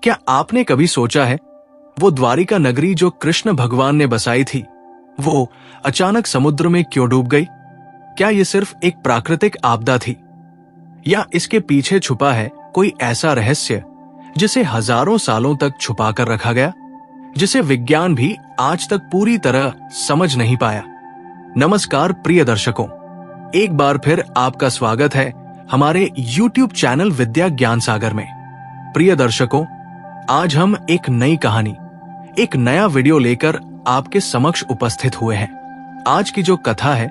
क्या आपने कभी सोचा है, वो द्वारिका नगरी जो कृष्ण भगवान ने बसाई थी, वो अचानक समुद्र में क्यों डूब गई? क्या ये सिर्फ एक प्राकृतिक आपदा थी, या इसके पीछे छुपा है कोई ऐसा रहस्य जिसे हजारों सालों तक छुपा कर रखा गया, जिसे विज्ञान भी आज तक पूरी तरह समझ नहीं पाया? नमस्कार प्रिय दर्शकों, एक बार फिर आपका स्वागत है हमारे YouTube चैनल विद्या ज्ञान सागर में। प्रिय दर्शकों, आज हम एक नई कहानी, एक नया वीडियो लेकर आपके समक्ष उपस्थित हुए हैं। आज की जो कथा है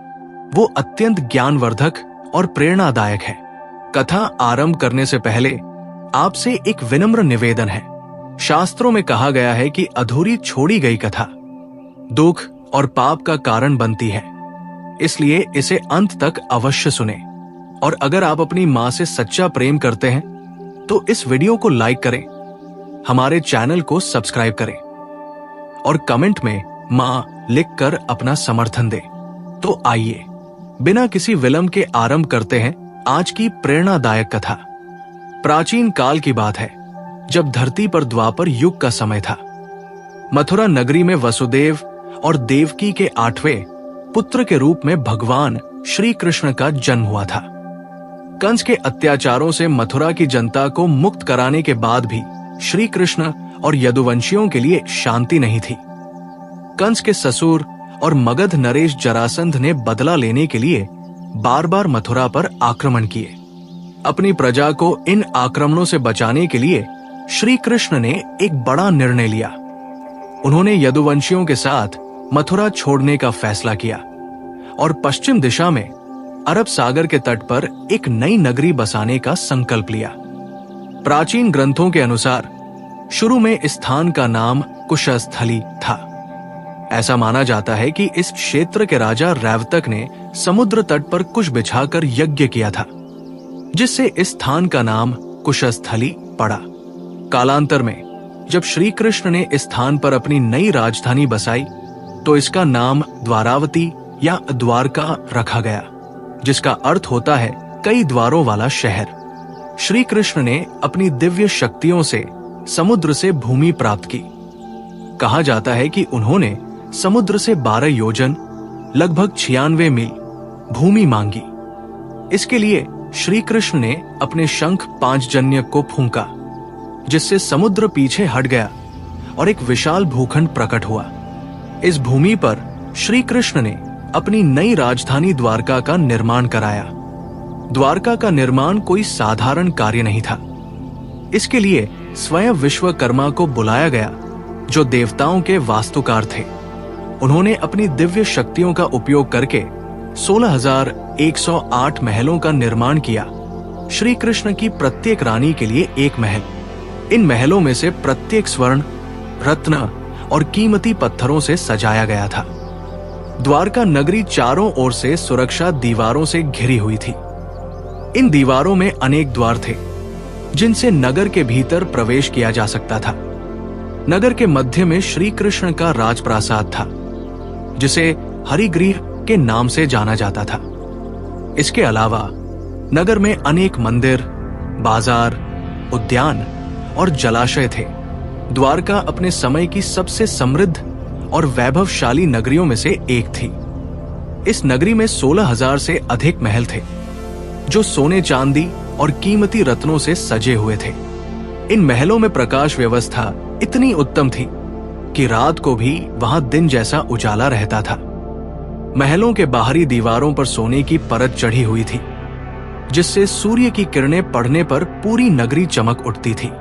वो अत्यंत ज्ञानवर्धक और प्रेरणादायक है। कथा आरंभ करने से पहले आपसे एक विनम्र निवेदन है। शास्त्रों में कहा गया है कि अधूरी छोड़ी गई कथा दुख और पाप का कारण बनती है, इसलिए इसे अंत तक अवश्य सुने। और अगर आप अपनी मां से सच्चा प्रेम करते हैं तो इस वीडियो को लाइक करें, हमारे चैनल को सब्सक्राइब करें और कमेंट में मां लिखकर अपना समर्थन दें। तो आइए बिना किसी विलंब के आरंभ करते हैं आज की प्रेरणादायक कथा। प्राचीन काल की बात है, जब धरती पर द्वापर युग का समय था। मथुरा नगरी में वसुदेव और देवकी के 8वें पुत्र के रूप में भगवान श्री कृष्ण का जन्म हुआ था। कंस के अत्याचारों से मथुरा की जनता को मुक्त कराने के बाद भी श्री कृष्ण और यदुवंशियों के लिए शांति नहीं थी। कंस के ससुर और मगध नरेश जरासंध ने बदला लेने के लिए बार बार मथुरा पर आक्रमण किए। अपनी प्रजा को इन आक्रमणों से बचाने के लिए श्री कृष्ण ने एक बड़ा निर्णय लिया। उन्होंने यदुवंशियों के साथ मथुरा छोड़ने का फैसला किया और पश्चिम दिशा में अरब सागर के तट पर एक नई नगरी बसाने का संकल्प लिया। प्राचीन ग्रंथों के अनुसार शुरू में इस स्थान का नाम कुशस्थली था। ऐसा माना जाता है कि इस क्षेत्र के राजा रैवतक ने समुद्र तट पर कुश बिछाकर यज्ञ किया था, जिससे इस स्थान का नाम कुशस्थली पड़ा। कालांतर में जब श्री कृष्ण ने इस स्थान पर अपनी नई राजधानी बसाई तो इसका नाम द्वारावती या द्वारका रखा गया, जिसका अर्थ होता है कई द्वारों वाला शहर। श्री कृष्ण ने अपनी दिव्य शक्तियों से समुद्र से भूमि प्राप्त की। कहा जाता है कि उन्होंने समुद्र से 12 योजन लगभग 96 मील भूमि मांगी। इसके लिए श्री कृष्ण ने अपने शंख पांचजन्य को फूंका, जिससे समुद्र पीछे हट गया और एक विशाल भूखंड प्रकट हुआ। इस भूमि पर श्री कृष्ण ने अपनी नई राजधानी द्वारका का निर्माण कराया। द्वारका का निर्माण कोई साधारण कार्य नहीं था। इसके लिए स्वयं विश्वकर्मा को बुलाया गया, जो देवताओं के वास्तुकार थे। उन्होंने अपनी दिव्य शक्तियों का उपयोग करके 16,108 महलों का निर्माण किया। श्री कृष्ण की प्रत्येक रानी के लिए एक महल। इन महलों में से प्रत्येक स्वर्ण, रत्न और कीमती पत्थरों से सजाया गया था। द्वारका नगरी चारों ओर से सुरक्षा दीवारों से घिरी हुई थी। इन दीवारों में अनेक द्वार थे, जिनसे नगर के भीतर प्रवेश किया जा सकता था। नगर के मध्य में श्री कृष्ण का राजप्रासाद था, जिसे हरिगृह के नाम से जाना जाता था। इसके अलावा नगर में अनेक मंदिर, बाजार, उद्यान और जलाशय थे। द्वारका अपने समय की सबसे समृद्ध और वैभवशाली नगरियों में से एक थी। इस नगरी में 16,000 से अधिक महल थे, जो सोने चांदी और कीमती रत्नों से सजे हुए थे। इन महलों में प्रकाश व्यवस्था इतनी उत्तम थी कि रात को भी वहां दिन जैसा उजाला रहता था। महलों के बाहरी दीवारों पर सोने की परत चढ़ी हुई थी, जिससे सूर्य की किरणें पड़ने पर पूरी नगरी चमक उठती थी।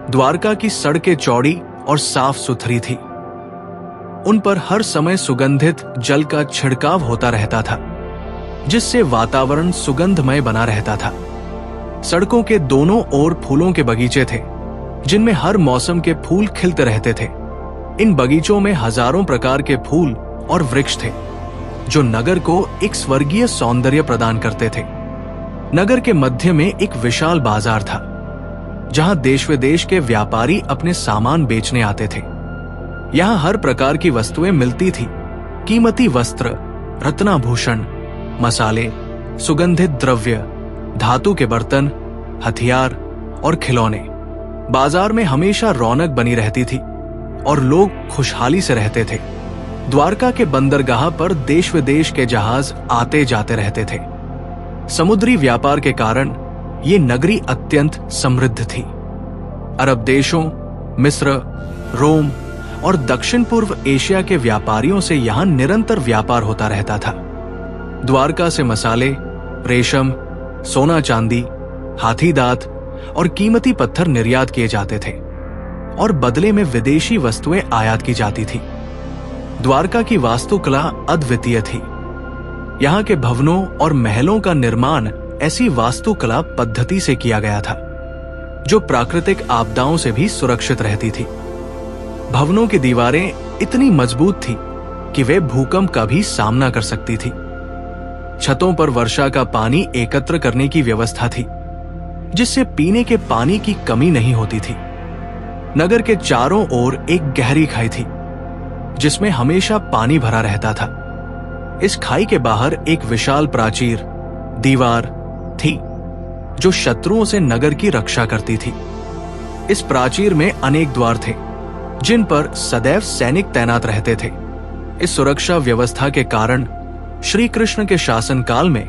द्वारका की सड़कें चौड़ी और साफ सुथरी थी। उन पर हर समय सुगंधित जल का छिड़काव होता रहता था, जिससे वातावरण सुगंधमय बना रहता था। सड़कों के दोनों ओर फूलों के बगीचे थे, जिनमें हर मौसम के फूल खिलते रहते थे। इन बगीचों में हजारों प्रकार के फूल और वृक्ष थे, जो नगर को एक स्वर्गीय सौंदर्य प्रदान करते थे। नगर के मध्य में एक विशाल बाजार था, जहां देश विदेश के व्यापारी अपने सामान बेचने आते थे। यहां हर प्रकार की वस्तुएं मिलती थी। कीमती वस्त्र, रत्नाभूषण, मसाले, सुगंधित द्रव्य, धातु के बर्तन, हथियार और खिलौने। बाजार में हमेशा रौनक बनी रहती थी और लोग खुशहाली से रहते थे। द्वारका के बंदरगाह पर देश विदेश के जहाज आते जाते रहते थे। समुद्री व्यापार के कारण ये नगरी अत्यंत समृद्ध थी। अरब देशों, मिस्र, रोम और दक्षिण पूर्व एशिया के व्यापारियों से यहां निरंतर व्यापार होता रहता था। द्वारका से मसाले, रेशम, सोना चांदी, हाथी दांत और कीमती पत्थर निर्यात किए जाते थे और बदले में विदेशी वस्तुएं आयात की जाती थी। द्वारका की वास्तुकला अद्वितीय थी। यहाँ के भवनों और महलों का निर्माण ऐसी वास्तुकला पद्धति से किया गया था जो प्राकृतिक आपदाओं से भी सुरक्षित रहती थी। भवनों की दीवारें इतनी मजबूत थी कि वे भूकंप का भी सामना कर सकती थी। छतों पर वर्षा का पानी एकत्र करने की व्यवस्था थी, जिससे पीने के पानी की कमी नहीं होती थी। नगर के चारों ओर एक गहरी खाई थी, जिसमें हमेशा पानी भरा रहता था। इस खाई के बाहर एक विशाल प्राचीर, दीवार थी जो शत्रुओं से नगर की रक्षा करती थी। इस प्राचीर में अनेक द्वार थे, जिन पर सदैव सैनिक तैनात रहते थे। इस सुरक्षा व्यवस्था के कारण श्री कृष्ण के शासनकाल में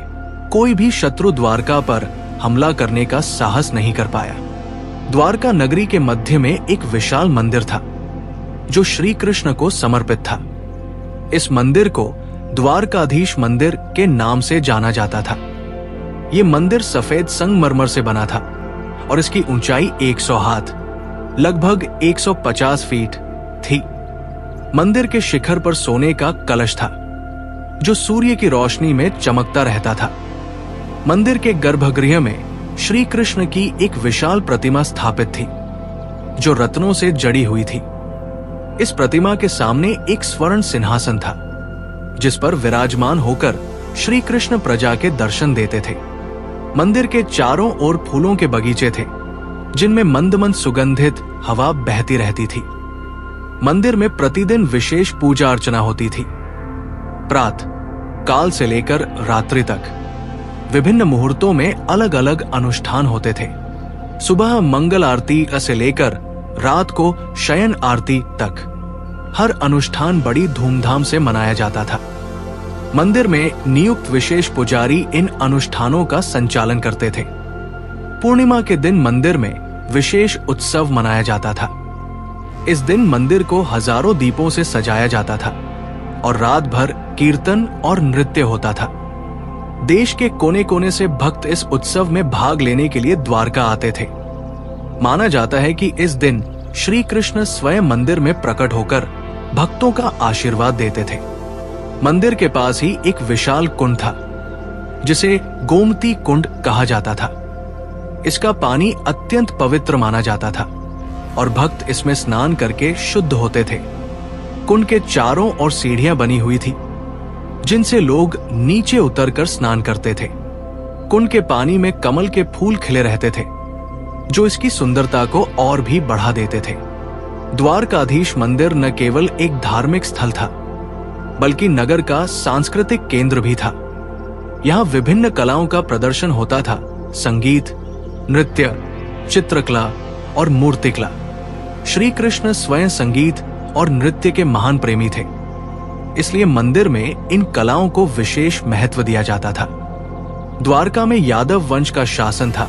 कोई भी शत्रु द्वारका पर हमला करने का साहस नहीं कर पाया। द्वारका नगरी के मध्य में एक विशाल मंदिर था जो श्री कृष्ण को समर्पित था। इस मंदिर को द्वारकाधीश मंदिर के नाम से जाना जाता था। यह मंदिर सफेद संगमरमर से बना था और इसकी ऊंचाई 100 हाथ, लगभग 150 फीट थी। मंदिर के शिखर पर सोने का कलश था जो सूर्य की रोशनी में चमकता रहता था। मंदिर के गर्भगृह में श्री कृष्ण की एक विशाल प्रतिमा स्थापित थी जो रत्नों से जड़ी हुई थी। इस प्रतिमा के सामने एक स्वर्ण सिंहासन था जिस पर विराजमान होकर श्री कृष्ण प्रजा के दर्शन देते थे। मंदिर के चारों ओर फूलों के बगीचे थे जिनमें मंद मंद सुगंधित हवा बहती रहती थी। मंदिर में प्रतिदिन विशेष पूजा अर्चना होती थी। प्रातः काल से लेकर रात्रि तक विभिन्न मुहूर्तों में अलग अलग अनुष्ठान होते थे। सुबह मंगल आरती से लेकर रात को शयन आरती तक हर अनुष्ठान बड़ी धूमधाम से मनाया जाता था। मंदिर में नियुक्त विशेष पुजारी इन अनुष्ठानों का संचालन करते थे। पूर्णिमा के दिन मंदिर में विशेष उत्सव मनाया जाता था। इस दिन मंदिर को हजारों दीपों से सजाया जाता था और रात भर कीर्तन और नृत्य होता था। देश के कोने कोने से भक्त इस उत्सव में भाग लेने के लिए द्वारका आते थे। माना जाता है कि इस दिन श्री कृष्ण स्वयं मंदिर में प्रकट होकर भक्तों का आशीर्वाद देते थे। मंदिर के पास ही एक विशाल कुंड था जिसे गोमती कुंड कहा जाता था। इसका पानी अत्यंत पवित्र माना जाता था और भक्त इसमें स्नान करके शुद्ध होते थे। कुंड के चारों ओर सीढ़ियां बनी हुई थी जिनसे लोग नीचे उतरकर स्नान करते थे। कुंड के पानी में कमल के फूल खिले रहते थे जो इसकी सुंदरता को और भी बढ़ा देते थे। द्वारकाधीश मंदिर न केवल एक धार्मिक स्थल था बल्कि नगर का सांस्कृतिक केंद्र भी था। यहाँ विभिन्न कलाओं का प्रदर्शन होता था। संगीत, नृत्य, चित्रकला और मूर्तिकला। श्री कृष्ण स्वयं संगीत और नृत्य के महान प्रेमी थे, इसलिए मंदिर में इन कलाओं को विशेष महत्व दिया जाता था। द्वारका में यादव वंश का शासन था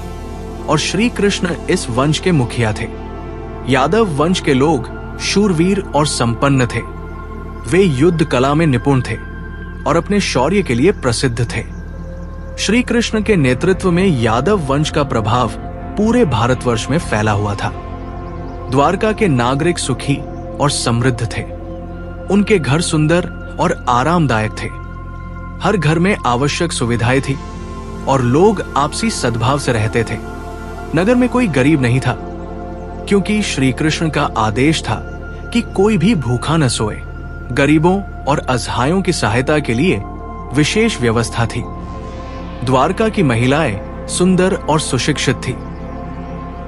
और श्री कृष्ण इस वंश के मुखिया थे। यादव वंश के लोग शूरवीर और संपन्न थे। वे युद्ध कला में निपुण थे और अपने शौर्य के लिए प्रसिद्ध थे। श्री कृष्ण के नेतृत्व में यादव वंश का प्रभाव पूरे भारतवर्ष में फैला हुआ था। द्वारका के नागरिक सुखी और समृद्ध थे। उनके घर सुंदर और आरामदायक थे। हर घर में आवश्यक सुविधाएं थी और लोग आपसी सद्भाव से रहते थे। नगर में कोई गरीब नहीं था क्योंकि श्री कृष्ण का आदेश था कि कोई भी भूखा न सोए। गरीबों और असहायों की सहायता के लिए विशेष व्यवस्था थी। द्वारका की महिलाएं सुंदर और सुशिक्षित थी।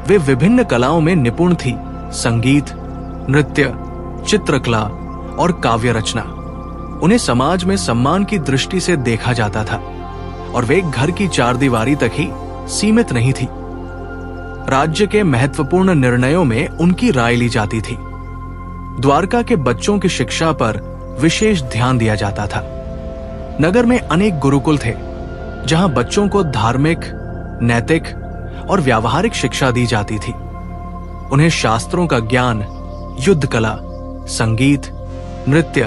वे विभिन्न कलाओं में निपुण थी। संगीत, नृत्य, चित्रकला और काव्य रचना। उन्हें समाज में सम्मान की दृष्टि से देखा जाता था और वे घर की चारदीवारी तक ही सीमित नहीं थी। राज्य के महत्वपूर्ण निर्णयों में उनकी राय ली जाती थी। द्वारका के बच्चों की शिक्षा पर विशेष ध्यान दिया जाता था। नगर में अनेक गुरुकुल थे, जहां बच्चों को धार्मिक, नैतिक और व्यावहारिक शिक्षा दी जाती थी। उन्हें शास्त्रों का ज्ञान, युद्ध कला, संगीत, नृत्य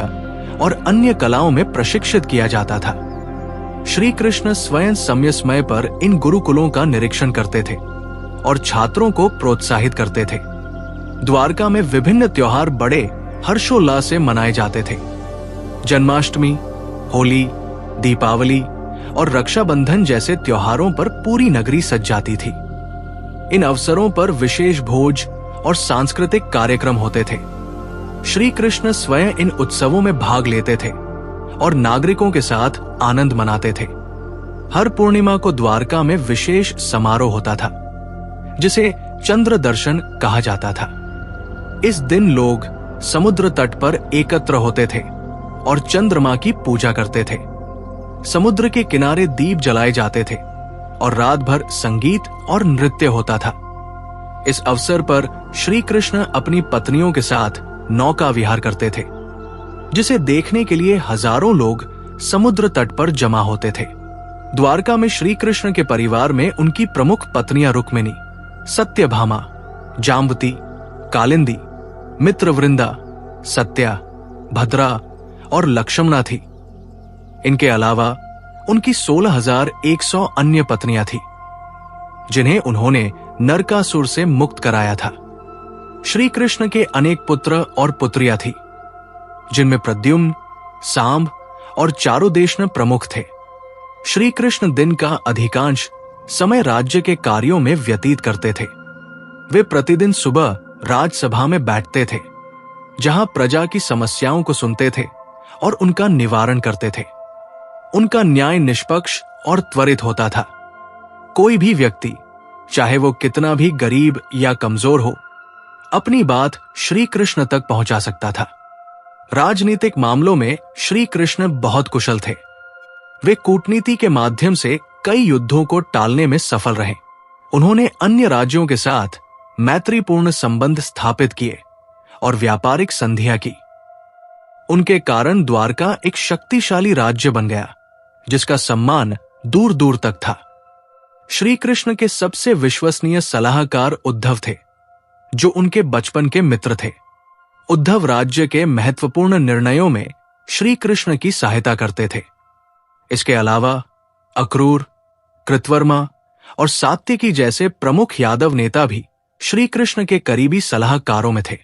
और अन्य कलाओं में प्रशिक्षित किया जाता था। श्री कृष्ण स्वयं समय समय पर इन गुरुकुलों का निरीक्षण करते थे और छात्रों को प्रोत्साहित करते थे। द्वारका में विभिन्न त्योहार बड़े हर्षोल्लास से मनाए जाते थे। जन्माष्टमी, होली, दीपावली और रक्षाबंधन जैसे त्योहारों पर पूरी नगरी सज जाती थी। इन अवसरों पर विशेष भोज और सांस्कृतिक कार्यक्रम होते थे। श्री कृष्ण स्वयं इन उत्सवों में भाग लेते थे और नागरिकों के साथ आनंद मनाते थे। हर पूर्णिमा को द्वारका में विशेष समारोह होता था, जिसे चंद्र दर्शन कहा जाता था। इस दिन लोग समुद्र तट पर एकत्र होते थे और चंद्रमा की पूजा करते थे। समुद्र के किनारे दीप जलाए जाते थे और रात भर संगीत और नृत्य होता था। इस अवसर पर श्री कृष्ण अपनी पत्नियों के साथ नौका विहार करते थे, जिसे देखने के लिए हजारों लोग समुद्र तट पर जमा होते थे। द्वारका में श्री कृष्ण के परिवार में उनकी प्रमुख पत्नियां रुक्मिणी, सत्यभामा, जाम्बती, कालिंदी, मित्रवृंदा, सत्या, भद्रा और लक्ष्मणा थी। इनके अलावा उनकी 16,100 अन्य पत्नियां थी, जिन्हें उन्होंने नरकासुर से मुक्त कराया था। श्री कृष्ण के अनेक पुत्र और पुत्रियां थी, जिनमें प्रद्युम्न, सांब और चारुदेशन प्रमुख थे। श्री कृष्ण दिन का अधिकांश समय राज्य के कार्यों में व्यतीत करते थे। वे प्रतिदिन सुबह राजसभा में बैठते थे, जहां प्रजा की समस्याओं को सुनते थे और उनका निवारण करते थे। उनका न्याय निष्पक्ष और त्वरित होता था। कोई भी व्यक्ति, चाहे वो कितना भी गरीब या कमजोर हो, अपनी बात श्री कृष्ण तक पहुंचा सकता था। राजनीतिक मामलों में श्री कृष्ण बहुत कुशल थे। वे कूटनीति के माध्यम से कई युद्धों को टालने में सफल रहे। उन्होंने अन्य राज्यों के साथ मैत्रीपूर्ण संबंध स्थापित किए और व्यापारिक संधियां की। उनके कारण द्वारका एक शक्तिशाली राज्य बन गया, जिसका सम्मान दूर दूर तक था। श्री कृष्ण के सबसे विश्वसनीय सलाहकार उद्धव थे, जो उनके बचपन के मित्र थे। उद्धव राज्य के महत्वपूर्ण निर्णयों में श्री कृष्ण की सहायता करते थे। इसके अलावा अक्रूर, कृतवर्मा और सात्यकी जैसे प्रमुख यादव नेता भी श्री कृष्ण के करीबी सलाहकारों में थे।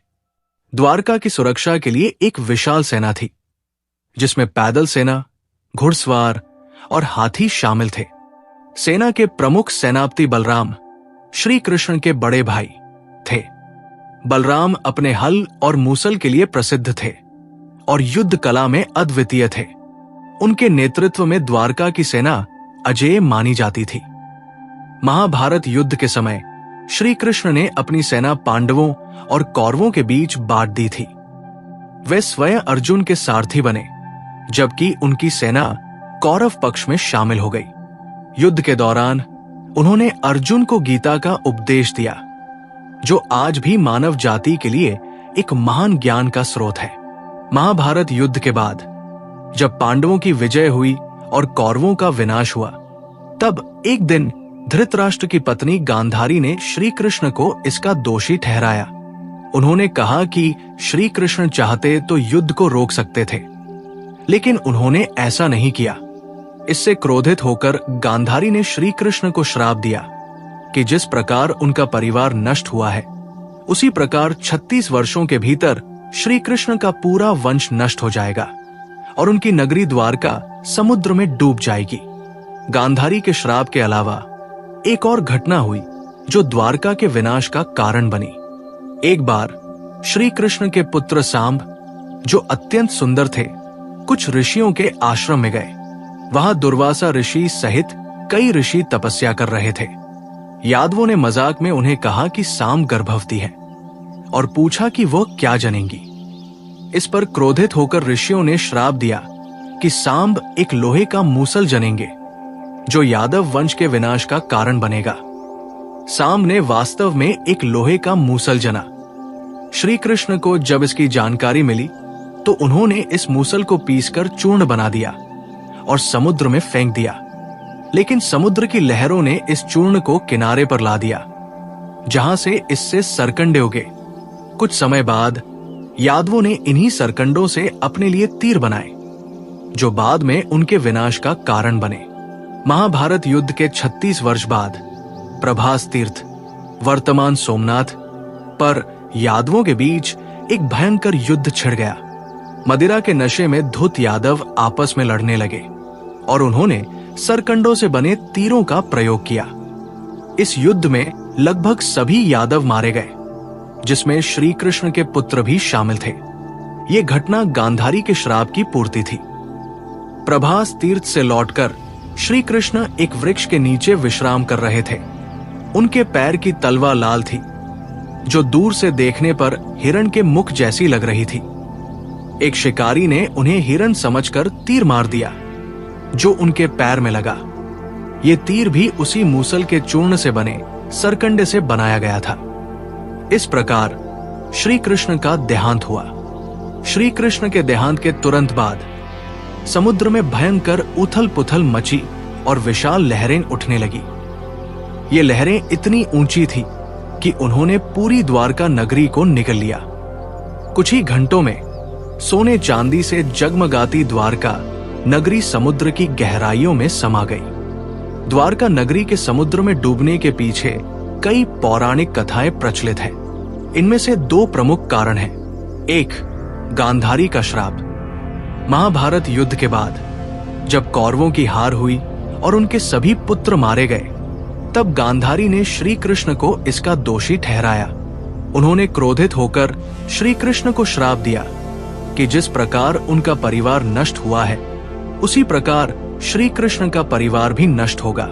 द्वारका की सुरक्षा के लिए एक विशाल सेना थी, जिसमें पैदल सेना, घुड़सवार और हाथी शामिल थे। सेना के प्रमुख सेनापति बलराम श्री कृष्ण के बड़े भाई थे। बलराम अपने हल और मूसल के लिए प्रसिद्ध थे और युद्ध कला में अद्वितीय थे। उनके नेतृत्व में द्वारका की सेना अजेय मानी जाती थी। महाभारत युद्ध के समय श्री कृष्ण ने अपनी सेना पांडवों और कौरवों के बीच बांट दी थी। वे स्वयं अर्जुन के सारथी बने, जबकि उनकी सेना कौरव पक्ष में शामिल हो गई। युद्ध के दौरान उन्होंने अर्जुन को गीता का उपदेश दिया, जो आज भी मानव जाति के लिए एक महान ज्ञान का स्रोत है। महाभारत युद्ध के बाद जब पांडवों की विजय हुई और कौरवों का विनाश हुआ, तब एक दिन धृतराष्ट्र की पत्नी गांधारी ने श्री कृष्ण को इसका दोषी ठहराया। उन्होंने कहा कि श्री कृष्ण चाहते तो युद्ध को रोक सकते थे, लेकिन उन्होंने ऐसा नहीं किया। इससे क्रोधित होकर गांधारी ने श्री कृष्ण को श्राप दिया कि जिस प्रकार उनका परिवार नष्ट हुआ है, उसी प्रकार 36 वर्षों के भीतर श्री कृष्ण का पूरा वंश नष्ट हो जाएगा और उनकी नगरी द्वारका समुद्र में डूब जाएगी। गांधारी के श्राप के अलावा एक और घटना हुई जो द्वारका के विनाश का कारण बनी। एक बार श्री कृष्ण के पुत्र सांब, जो अत्यंत सुंदर थे, कुछ ऋषियों के आश्रम में गए। वहां दुर्वासा ऋषि सहित कई ऋषि तपस्या कर रहे थे। यादवों ने मजाक में उन्हें कहा कि सांब गर्भवती है और पूछा कि वह क्या जनेंगी। इस पर क्रोधित होकर ऋषियों ने श्राप दिया कि सांब एक लोहे का मूसल जनेंगे, जो यादव वंश के विनाश का कारण बनेगा। साम ने वास्तव में एक लोहे का मूसल जना। श्री कृष्ण को जब इसकी जानकारी मिली तो उन्होंने इस मूसल को पीसकर चूर्ण बना दिया और समुद्र में फेंक दिया। लेकिन समुद्र की लहरों ने इस चूर्ण को किनारे पर ला दिया, जहां से इससे सरकंडे उगे। कुछ समय बाद यादवों ने इन्हीं सरकंडों से अपने लिए तीर बनाए, जो बाद में उनके विनाश का कारण बने। महाभारत युद्ध के 36 वर्ष बाद प्रभास तीर्थ, वर्तमान सोमनाथ पर यादवों के बीच एक भयंकर युद्ध छिड़ गया। मदिरा के नशे में धुत यादव आपस में लड़ने लगे और उन्होंने सरकंडों से बने तीरों का प्रयोग किया। इस युद्ध में लगभग सभी यादव मारे गए, जिसमें श्री कृष्ण के पुत्र भी शामिल थे। ये घटना गांधारी के श्राप की पूर्ति थी। प्रभास तीर्थ से लौटकर श्री कृष्ण एक वृक्ष के नीचे विश्राम कर रहे थे। उनके पैर की तलवा लाल थी, जो दूर से देखने पर हिरण के मुख जैसी लग रही थी। एक शिकारी ने उन्हें हिरण समझकर तीर मार दिया, जो उनके पैर में लगा। ये तीर भी उसी मूसल के चूर्ण से बने सरकंडे से बनाया गया था। इस प्रकार श्री कृष्ण का देहांत हुआ। श्री कृष्ण के देहांत के तुरंत बाद समुद्र में भयंकर उथल पुथल मची और विशाल लहरें उठने लगी। ये लहरें इतनी ऊंची थी कि उन्होंने पूरी द्वारका नगरी को निगल लिया। कुछ ही घंटों में सोने चांदी से जगमगाती द्वारका नगरी समुद्र की गहराइयों में समा गई। द्वारका नगरी के समुद्र में डूबने के पीछे कई पौराणिक कथाएं प्रचलित हैं। इनमें से 2 प्रमुख कारण हैं। एक, गांधारी का श्राप। महाभारत युद्ध के बाद जब कौरवों की हार हुई और उनके सभी पुत्र मारे गए, तब गांधारी ने श्री कृष्ण को इसका दोषी ठहराया। उन्होंने क्रोधित होकर श्री कृष्ण को श्राप दिया कि जिस प्रकार उनका परिवार नष्ट हुआ है, उसी प्रकार श्री कृष्ण का परिवार भी नष्ट होगा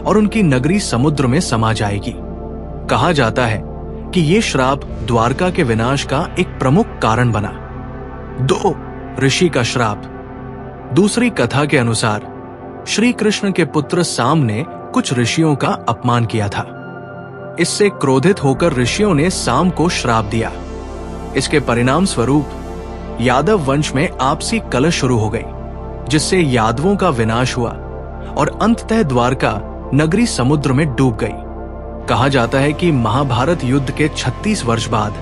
और उनकी नगरी समुद्र में समा जाएगी। कहा जाता है कि ये श्राप द्वारका के विनाश का एक प्रमुख कारण बना। 2, ऋषि का श्राप। दूसरी कथा के अनुसार श्री कृष्ण के पुत्र साम ने कुछ ऋषियों का अपमान किया था। इससे क्रोधित होकर ऋषियों ने साम को श्राप दिया। इसके परिणाम स्वरूप यादव वंश में आपसी कलह शुरू हो गई, जिससे यादवों का विनाश हुआ और अंततः द्वारका नगरी समुद्र में डूब गई। कहा जाता है कि महाभारत युद्ध के 36 वर्ष बाद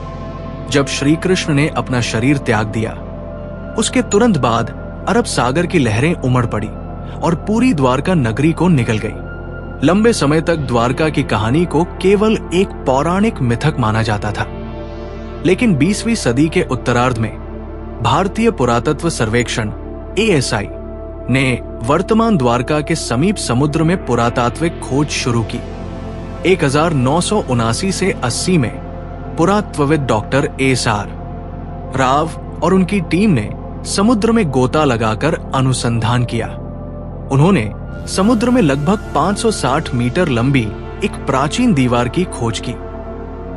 जब श्री कृष्ण ने अपना शरीर त्याग दिया, उसके तुरंत बाद अरब सागर की लहरें उमड़ पड़ी और पूरी द्वारका नगरी को निगल गई। लंबे समय तक द्वारका की कहानी को केवल एक पौराणिक मिथक माना जाता था, लेकिन 20वीं सदी के उत्तरार्ध में भारतीय पुरातत्व सर्वेक्षण ASI ने वर्तमान द्वारका के समीप समुद्र में पुरातात्विक खोज शुरू की। 1979 से 80 में पुरातत्वविद डॉक्टर SR राव और उनकी टीम ने समुद्र में गोता लगाकर अनुसंधान किया। उन्होंने समुद्र में लगभग 560 मीटर लंबी एक प्राचीन दीवार की खोज की,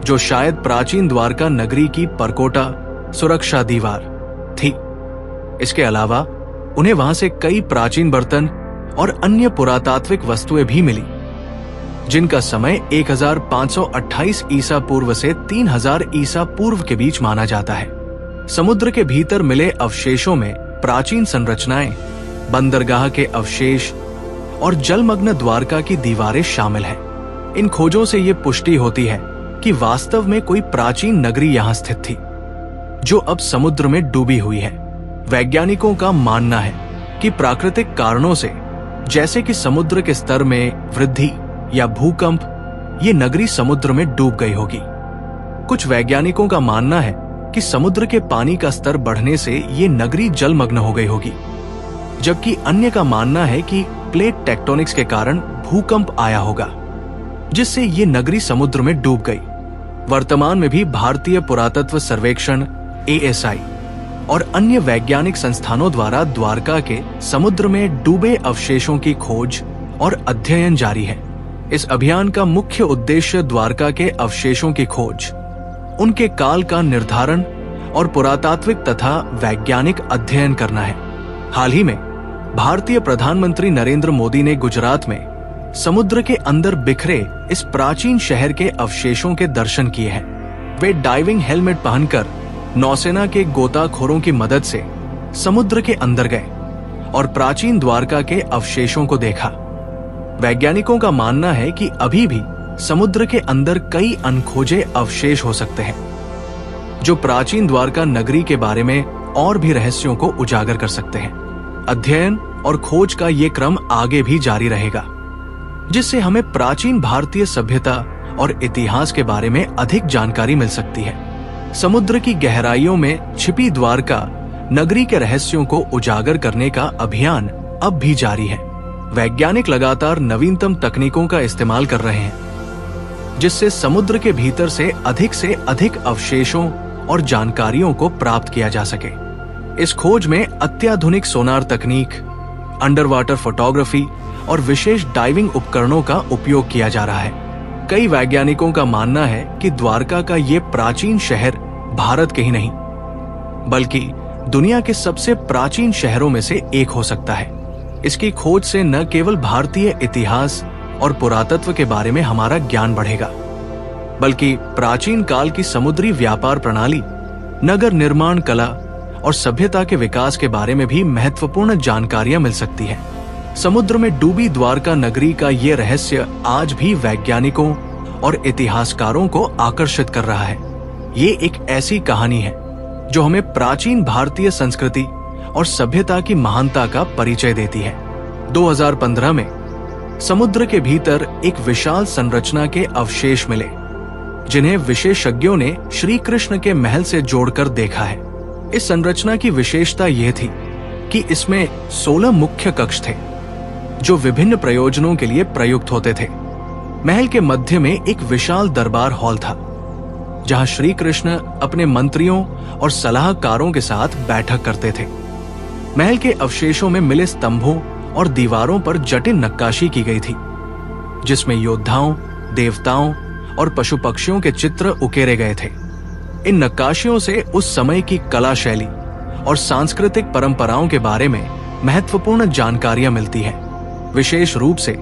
जो शायद प्राचीन द्वारका नगरी की परकोटा सुरक्षा दीवार थी। इसके अलावा उन्हें वहां से कई प्राचीन बर्तन और अन्य पुरातात्विक वस्तुएं भी मिली, जिनका समय 1528 ईसा पूर्व से 3000 ईसा पूर्व के बीच माना जाता है। समुद्र के भीतर मिले अवशेषों में प्राचीन संरचनाएं, बंदरगाह के अवशेष और जलमग्न द्वारका की दीवारें शामिल हैं। इन खोजों से ये पुष्टि होती है कि वास्तव में कोई प्राचीन नगरी यहां स्थित थी, जो अब समुद्र में डूबी हुई है। वैज्ञानिकों का मानना है कि प्राकृतिक कारणों से, जैसे कि समुद्र के स्तर में वृद्धि या भूकंप, ये नगरी समुद्र में डूब गई होगी। कुछ वैज्ञानिकों का मानना है कि समुद्र के पानी का स्तर बढ़ने से ये नगरी जलमग्न हो गई होगी, जबकि अन्य का मानना है कि प्लेट टेक्टोनिक्स के कारण भूकंप आया होगा, जिससे ये नगरी समुद्र में डूब गई। वर्तमान में भी भारतीय पुरातत्व सर्वेक्षण ASI और अन्य वैज्ञानिक संस्थानों द्वारा द्वारका के समुद्र में डूबे अवशेषों की खोज और अध्ययन जारी है। इस अभियान का मुख्य उद्देश्य द्वारका के अवशेषों की खोज, उनके काल का निर्धारण और पुरातात्विक तथा वैज्ञानिक अध्ययन करना है। हाल ही में भारतीय प्रधानमंत्री नरेंद्र मोदी ने गुजरात में समुद्र के अंदर बिखरे इस प्राचीन शहर के अवशेषों के दर्शन किए हैं। वे डाइविंग हेलमेट पहनकर नौसेना के गोताखोरों की मदद से समुद्र के अंदर गए और प्राचीन द्वारका के अवशेषों को देखा। वैज्ञानिकों का मानना है कि अभी भी समुद्र के अंदर कई अनखोजे अवशेष हो सकते हैं, जो प्राचीन द्वारका नगरी के बारे में और भी रहस्यों को उजागर कर सकते हैं। अध्ययन और खोज का ये क्रम आगे भी जारी रहेगा, जिससे हमें प्राचीन भारतीय सभ्यता और इतिहास के बारे में अधिक जानकारी मिल सकती है। समुद्र की गहराइयों में छिपी द्वारका नगरी के रहस्यों को उजागर करने का अभियान अब भी जारी है। वैज्ञानिक लगातार नवीनतम तकनीकों का इस्तेमाल कर रहे हैं, जिससे समुद्र के भीतर से अधिक अवशेषों और जानकारियों को प्राप्त किया जा सके। इस खोज में अत्याधुनिक सोनार तकनीक, अंडर वाटर फोटोग्राफी और विशेष डाइविंग उपकरणों का उपयोग किया जा रहा है। कई वैज्ञानिकों का मानना है कि द्वारका का ये प्राचीन शहर भारत के ही नहीं, बल्कि दुनिया के सबसे प्राचीन शहरों में से एक हो सकता है। इसकी खोज से न केवल भारतीय इतिहास और पुरातत्व के बारे में हमारा ज्ञान बढ़ेगा, बल्कि प्राचीन काल की समुद्री व्यापार प्रणाली, नगर निर्माण कला और सभ्यता के विकास के बारे में भी महत्वपूर्ण जानकारियां मिल सकती है। समुद्र में डूबी द्वारका नगरी का ये रहस्य आज भी वैज्ञानिकों और इतिहासकारों को आकर्षित कर रहा है। ये एक ऐसी कहानी है जो हमें प्राचीन भारतीय संस्कृति और सभ्यता की महानता का परिचय देती है। 2015 में समुद्र के भीतर एक विशाल संरचना के अवशेष मिले, जिन्हें विशेषज्ञों ने श्री कृष्ण के महल से जोड़कर देखा है। इस संरचना की विशेषता यह थी कि इसमें 16 मुख्य कक्ष थे, जो विभिन्न प्रयोजनों के लिए प्रयुक्त होते थे। महल के मध्य में एक विशाल दरबार हॉल था, जहां श्री कृष्ण अपने मंत्रियों और सलाहकारों के साथ बैठक करते थे। महल के अवशेषों में मिले स्तंभों और दीवारों पर जटिल नक्काशी की गई थी, जिसमें योद्धाओं, देवताओं और पशु पक्षियों के चित्र उकेरे गए थे। इन नक्काशियों से उस समय की कला शैली और सांस्कृतिक परंपराओं के बारे में महत्वपूर्ण जानकारियां मिलती है। विशेष रूप से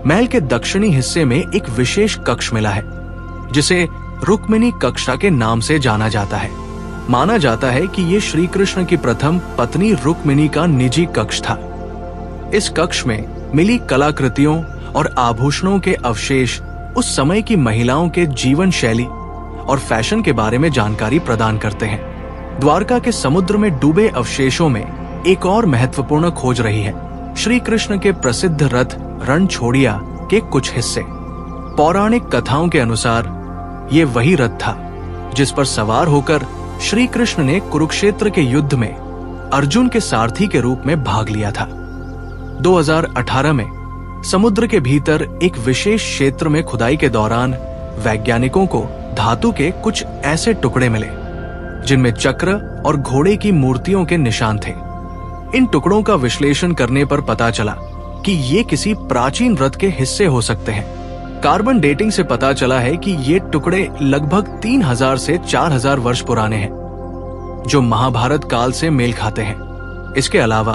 महल के दक्षिणी हिस्से में एक विशेष कक्ष मिला है, जिसे रुक्मिणी कक्षा के नाम से जाना जाता है। माना जाता है कि ये श्री कृष्ण की प्रथम पत्नी रुक्मिणी का निजी कक्ष था। इस कक्ष में मिली कलाकृतियों और आभूषणों के अवशेष उस समय की महिलाओं के जीवन शैली और फैशन के बारे में जानकारी प्रदान करते हैं। द्वारका के समुद्र में डूबे अवशेषों में एक और महत्वपूर्ण खोज रही है श्री कृष्ण के प्रसिद्ध रथ रणछोड़िया के कुछ हिस्से। पौराणिक कथाओं के अनुसार ये वही रथ था जिस पर सवार होकर श्री कृष्ण ने कुरुक्षेत्र के युद्ध में अर्जुन के सारथी के रूप में भाग लिया था। 2018 में समुद्र के भीतर एक विशेष क्षेत्र में खुदाई के दौरान वैज्ञानिकों को धातु के कुछ ऐसे टुकड़े मिले, जिनमें चक्र और घोड़े की मूर्तियों के निशान थे। इन टुकड़ों का विश्लेषण करने पर पता चला कि ये किसी प्राचीन रथ के हिस्से हो सकते हैं। कार्बन डेटिंग से पता चला है कि ये टुकड़े लगभग 3000 से 4000 वर्ष पुराने हैं, जो महाभारत काल से मेल खाते हैं। इसके अलावा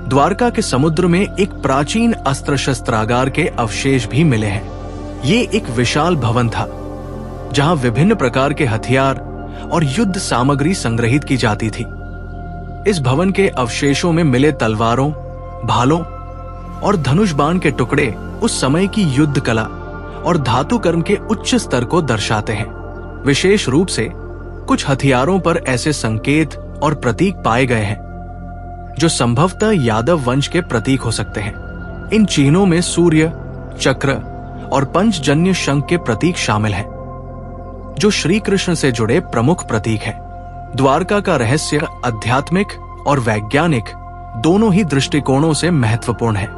द्वारका के समुद्र में एक प्राचीन अस्त्र शस्त्रागार के अवशेष भी मिले हैं। ये एक विशाल भवन था, जहां विभिन्न प्रकार के हथियार और युद्ध सामग्री संग्रहित की जाती थी। इस भवन के अवशेषों में मिले तलवारों, भालों और धनुष बाण के टुकड़े उस समय की युद्ध कला और धातु कर्म के उच्च स्तर को दर्शाते हैं। विशेष रूप से कुछ हथियारों पर ऐसे संकेत और प्रतीक पाए गए हैं जो संभवतः यादव वंश के प्रतीक हो सकते हैं। इन चिन्हों में सूर्य, चक्र और पंचजन्य शंख के प्रतीक शामिल हैं, जो श्री कृष्ण से जुड़े प्रमुख प्रतीक हैं। द्वारका का रहस्य आध्यात्मिक और वैज्ञानिक दोनों ही दृष्टिकोणों से महत्वपूर्ण है।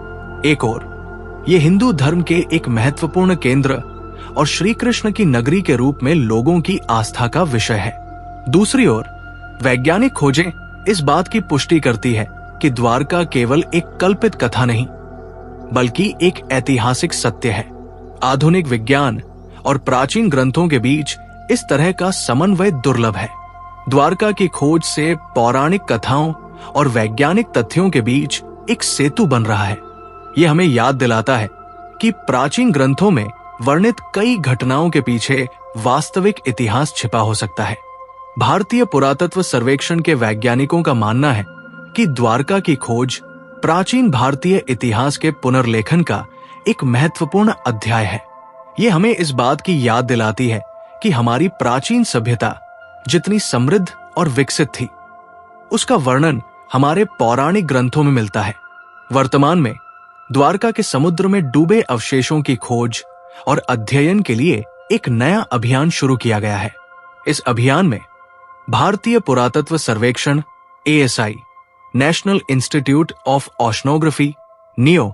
एक ओर ये हिंदू धर्म के एक महत्वपूर्ण केंद्र और श्री कृष्ण की नगरी के रूप में लोगों की आस्था का विषय है। दूसरी ओर वैज्ञानिक खोजें इस बात की पुष्टि करती है कि द्वारका केवल एक कल्पित कथा नहीं, बल्कि एक ऐतिहासिक सत्य है। आधुनिक विज्ञान और प्राचीन ग्रंथों के बीच इस तरह का समन्वय दुर्लभ है। द्वारका की खोज से पौराणिक कथाओं और वैज्ञानिक तथ्यों के बीच एक सेतु बन रहा है। यह हमें याद दिलाता है कि प्राचीन ग्रंथों में वर्णित कई घटनाओं के पीछे वास्तविक इतिहास छिपा हो सकता है। भारतीय पुरातत्व सर्वेक्षण के वैज्ञानिकों का मानना है कि द्वारका की खोज प्राचीन भारतीय इतिहास के पुनर्लेखन का एक महत्वपूर्ण अध्याय है। ये हमें इस बात की याद दिलाती है कि हमारी प्राचीन सभ्यता जितनी समृद्ध और विकसित थी, उसका वर्णन हमारे पौराणिक ग्रंथों में मिलता है। वर्तमान में द्वारका के समुद्र में डूबे अवशेषों की खोज और अध्ययन के लिए एक नया अभियान शुरू किया गया है। इस अभियान में भारतीय पुरातत्व सर्वेक्षण ASI, national institute of oceanography NIO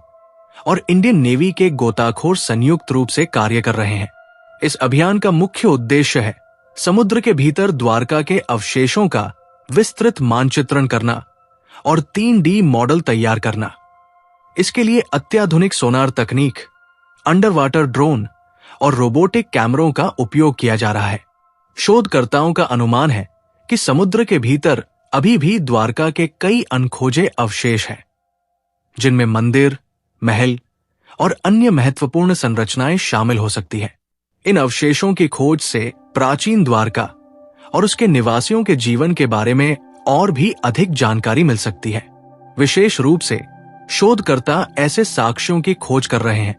और इंडियन नेवी के गोताखोर संयुक्त रूप से कार्य कर रहे हैं। इस अभियान का मुख्य उद्देश्य है समुद्र के भीतर द्वारका के अवशेषों का विस्तृत मानचित्रण करना और 3D मॉडल तैयार करना। इसके लिए अत्याधुनिक सोनार तकनीक, अंडर वाटर ड्रोन और रोबोटिक कैमरों का उपयोग किया जा रहा है। शोधकर्ताओं का अनुमान है कि समुद्र के भीतर अभी भी द्वारका के कई अनखोजे अवशेष हैं, जिनमें मंदिर, महल और अन्य महत्वपूर्ण संरचनाएं शामिल हो सकती हैं। इन अवशेषों की खोज से प्राचीन द्वारका और उसके निवासियों के जीवन के बारे में और भी अधिक जानकारी मिल सकती है। विशेष रूप से शोधकर्ता ऐसे साक्ष्यों की खोज कर रहे हैं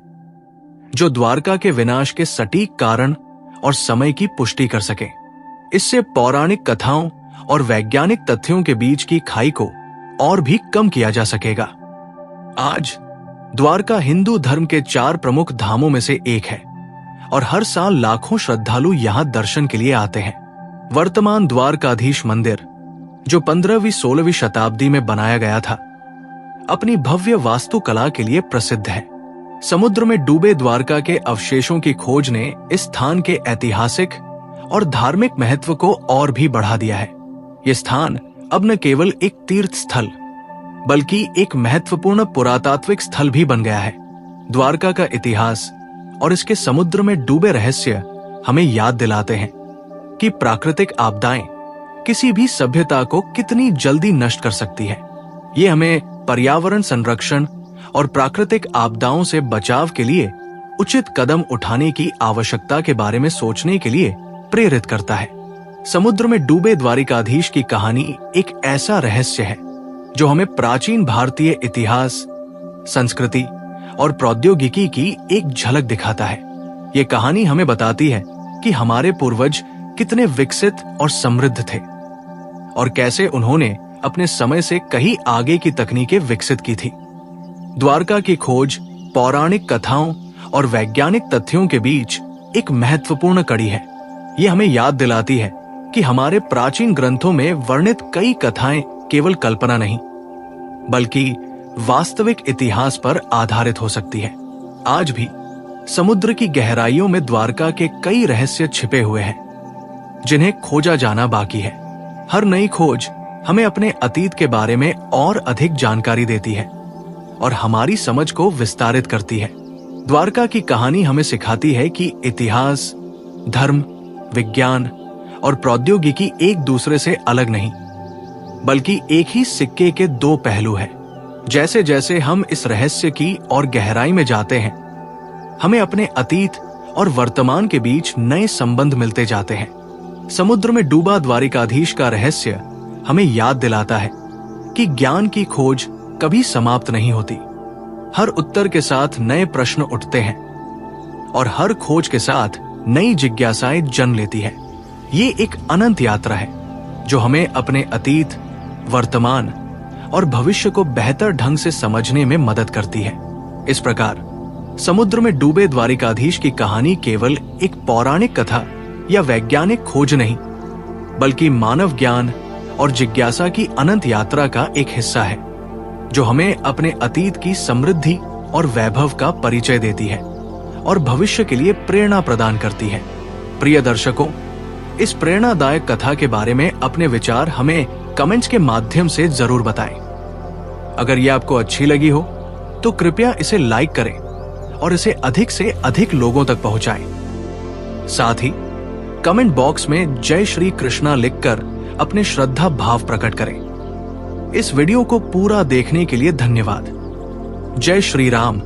जो द्वारका के विनाश के सटीक कारण और समय की पुष्टि कर सके। इससे पौराणिक कथाओं और वैज्ञानिक तथ्यों के बीच की खाई को और भी कम किया जा सकेगा। आज द्वारका हिंदू धर्म के 4 प्रमुख धामों में से एक है और हर साल लाखों श्रद्धालु यहां दर्शन के लिए आते हैं। वर्तमान द्वारकाधीश मंदिर, जो 15वीं-16वीं शताब्दी में बनाया गया था, अपनी भव्य वास्तुकला के लिए प्रसिद्ध है। समुद्र में डूबे द्वारका के अवशेषों की खोज ने इस स्थान के ऐतिहासिक और धार्मिक महत्व को और भी बढ़ा दिया है। यह स्थान अब न केवल एक तीर्थ स्थल बल्कि एक महत्वपूर्ण पुरातात्विक स्थल भी बन गया है। द्वारका का इतिहास और इसके समुद्र में डूबे रहस्य हमें याद दिलाते हैं कि प्राकृतिक आपदाएं किसी भी सभ्यता को कितनी जल्दी नष्ट कर सकती है। ये हमें पर्यावरण संरक्षण और प्राकृतिक आपदाओं से बचाव के लिए उचित कदम उठाने की आवश्यकता के बारे में सोचने के लिए प्रेरित करता है। समुद्र में डूबे द्वारिकाधीश की कहानी एक ऐसा रहस्य है जो हमें प्राचीन भारतीय इतिहास, संस्कृति और प्रौद्योगिकी की एक झलक दिखाता है। ये कहानी हमें बताती है कि हमारे पूर्वज कितने विकसित और समृद्ध थे और कैसे उन्होंने अपने समय से कहीं आगे की तकनीकें विकसित की थी। द्वारका की खोज पौराणिक कथाओं और वैज्ञानिक तथ्यों के बीच एक महत्वपूर्ण कड़ी है। ये हमें याद दिलाती है कि हमारे प्राचीन ग्रंथों में वर्णित कई कथाएं केवल कल्पना नहीं, बल्कि वास्तविक इतिहास पर आधारित हो सकती है। आज भी समुद्र की गहराइयों में द्वारका के कई रहस्य छिपे हुए हैं, जिन्हें खोजा जाना बाकी है। हर नई खोज हमें अपने अतीत के बारे में और अधिक जानकारी देती है और हमारी समझ को विस्तारित करती है। द्वारका की कहानी हमें सिखाती है कि इतिहास, धर्म, विज्ञान और प्रौद्योगिकी एक दूसरे से अलग नहीं, बल्कि एक ही सिक्के के 2 पहलू हैं। जैसे जैसे हम इस रहस्य की और गहराई में जाते हैं, हमें अपने अतीत और वर्तमान के बीच नए संबंध मिलते जाते हैं। समुद्र में डूबा द्वारिकाधीश का रहस्य हमें याद दिलाता है कि ज्ञान की खोज कभी समाप्त नहीं होती। हर उत्तर के साथ नए प्रश्न उठते हैं और हर खोज के साथ नई जिज्ञासाएं जन्म लेती है। ये एक अनंत यात्रा है जो हमें अपने अतीत, वर्तमान और भविष्य को बेहतर ढंग से समझने में मदद करती है। इस प्रकार समुद्र में डूबे द्वारिकाधीश की कहानी केवल एक पौराणिक कथा या वैज्ञानिक खोज नहीं, बल्कि मानव ज्ञान और जिज्ञासा की अनंत यात्रा का एक हिस्सा है, जो हमें अपने अतीत की समृद्धि और वैभव का परिचय देती है और भविष्य के लिए प्रेरणा प्रदान करती है। प्रिय दर्शकों, इस प्रेरणादायक कथा के बारे में अपने विचार हमें कमेंट्स के माध्यम से जरूर बताएं। अगर यह आपको अच्छी लगी हो तो कृपया इसे लाइक करें और इसे अधिक से अधिक लोगों तक पहुंचाएं। साथ ही कमेंट बॉक्स में जय श्री कृष्णा लिखकर अपने श्रद्धा भाव प्रकट करें। इस वीडियो को पूरा देखने के लिए धन्यवाद। जय श्री राम।